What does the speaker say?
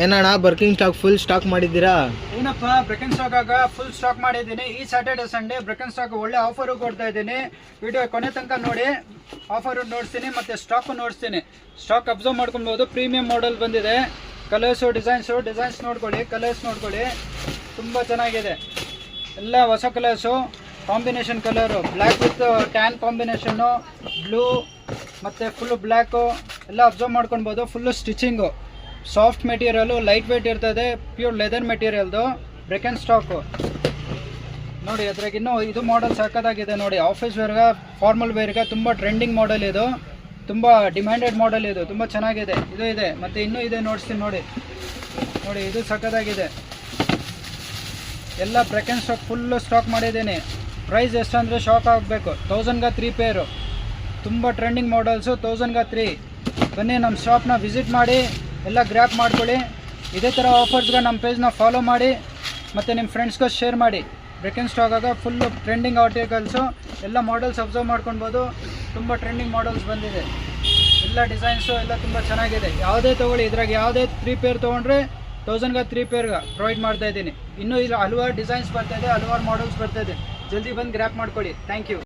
ಏನಣ್ಣ ಬರ್ಕಿಂಗ್ stock full stack ಮಾಡಿದ್ದೀರಾ? ಏನಪ್ಪ ಬ್ರೆಕನ್ ಸ್ಟಾಕ್ ಆಗ ಫುಲ್ ಸ್ಟಾಕ್ ಮಾಡಿದ್ದೀನಿ. ಈ ಸ್ಯಾಟರ್ಡೆ ಸಂಡೇ ಬ್ರೆಕನ್ ಸ್ಟಾಕ್ ಒಳ್ಳೆ ಆಫರು ಕೊಡ್ತಾ ಇದ್ದೀನಿ. ವಿಡಿಯೋ ಕೊನೆ ತನಕ ನೋಡಿ, ಆಫರು ನೋಡ್ತೀನಿ ಮತ್ತು ಸ್ಟಾಕು ನೋಡ್ತೀನಿ. ಸ್ಟಾಕ್ ಅಬ್ಸರ್ವ್ ಮಾಡ್ಕೊಬೋದು. ಪ್ರೀಮಿಯಂ ಮಾಡೆಲ್ ಬಂದಿದೆ. ಕಲರ್ಸು ಡಿಸೈನ್ಸ್ ನೋಡ್ಕೊಳ್ಳಿ, ಕಲರ್ಸ್ ನೋಡ್ಕೊಳ್ಳಿ, ತುಂಬ ಚೆನ್ನಾಗಿದೆ. ಎಲ್ಲ ಹೊಸ colours, combination colour, black with tan combination, blue ಮತ್ತು ಫುಲ್ಲು ಬ್ಲ್ಯಾಕು ಎಲ್ಲ ಅಬ್ಸರ್ವ್ ಮಾಡ್ಕೊಳ್ಬೋದು. Full stitching, soft material, light weight ಇರ್ತದೆ, ಪ್ಯೂರ್ ಲೆದರ್ ಮೆಟೀರಿಯಲ್ದು ಬ್ರೆಕನ್ ಸ್ಟಾಕು ನೋಡಿ. ಅದ್ರಾಗ ಇನ್ನೂ ಇದು ಮಾಡೆಲ್ ಸಕ್ಕತ್ತಾಗಿದೆ ನೋಡಿ. ಆಫೀಸ್ ವೇರ್ಗೆ, ಫಾರ್ಮಲ್ ವೇರ್ಗೆ ತುಂಬ ಟ್ರೆಂಡಿಂಗ್ ಮಾಡೆಲ್ ಇದು, ತುಂಬ ಡಿಮ್ಯಾಂಡೆಡ್ ಮಾಡೆಲ್ ಇದು, ತುಂಬ ಚೆನ್ನಾಗಿದೆ. ಇದು ಇದೆ ಮತ್ತು ಇನ್ನೂ ಇದೆ, ನೋಡ್ತೀನಿ ನೋಡಿ. ಇದು ಸಕ್ಕತ್ತಾಗಿದೆ. ಎಲ್ಲ ಬ್ರೆಕನ್ ಸ್ಟಾಕ್ ಫುಲ್ಲು ಸ್ಟಾಕ್ ಮಾಡಿದ್ದೀನಿ. ಪ್ರೈಸ್ ಎಷ್ಟು ಅಂದರೆ ಶಾಕ್ ಆಗಬೇಕು. 1000ಗೆ 3 ಪೇರು, ತುಂಬ ಟ್ರೆಂಡಿಂಗ್ ಮಾಡೆಲ್ಸು, 1000ಗೆ 3. ಬನ್ನಿ ನಮ್ಮ ಶಾಪ್ನ ವಿಸಿಟ್ ಮಾಡಿ, ಎಲ್ಲ ಗ್ರ್ಯಾಪ್ ಮಾಡ್ಕೊಳ್ಳಿ. ಇದೇ ಥರ ಆಫರ್ಸ್ಗೆ ನಮ್ಮ ಪೇಜ್ನ ಫಾಲೋ ಮಾಡಿ ಮತ್ತು ನಿಮ್ಮ ಫ್ರೆಂಡ್ಸ್ಗೆ ಶೇರ್ ಮಾಡಿ. ಬ್ರೆಕನ್ ಸ್ಟಾಕಾಗ ಫುಲ್ಲು ಟ್ರೆಂಡಿಂಗ್ ಆರ್ಟಿಕಲ್ಸು, ಎಲ್ಲ ಮಾಡೆಲ್ಸ್ ಅಬ್ಸರ್ವ್ ಮಾಡ್ಕೊಳ್ಬೋದು. ತುಂಬ ಟ್ರೆಂಡಿಂಗ್ ಮಾಡೆಲ್ಸ್ ಬಂದಿದೆ. ಎಲ್ಲ ಡಿಸೈನ್ಸು ಎಲ್ಲ ತುಂಬ ಚೆನ್ನಾಗಿದೆ. ಯಾವುದೇ ತೊಗೊಳ್ಳಿ, ಇದ್ರಾಗ ಯಾವುದೇ 3 ಪೇರ್ ತೊಗೊಂಡ್ರೆ 1000ಗೆ 3 ಪೇರ್ಗೆ ಪ್ರೊವೈಡ್ ಮಾಡ್ತಾಯಿದ್ದೀನಿ. ಇನ್ನೂ ಇಲ್ಲ, ಹಲವಾರು ಡಿಸೈನ್ಸ್ ಬರ್ತಾಯಿದೆ, ಹಲವಾರು ಮಾಡೆಲ್ಸ್ ಬರ್ತಾಯಿದೆ. ಜಲ್ದಿ ಬಂದು ಗ್ರ್ಯಾಪ್ ಮಾಡ್ಕೊಳ್ಳಿ. Thank you.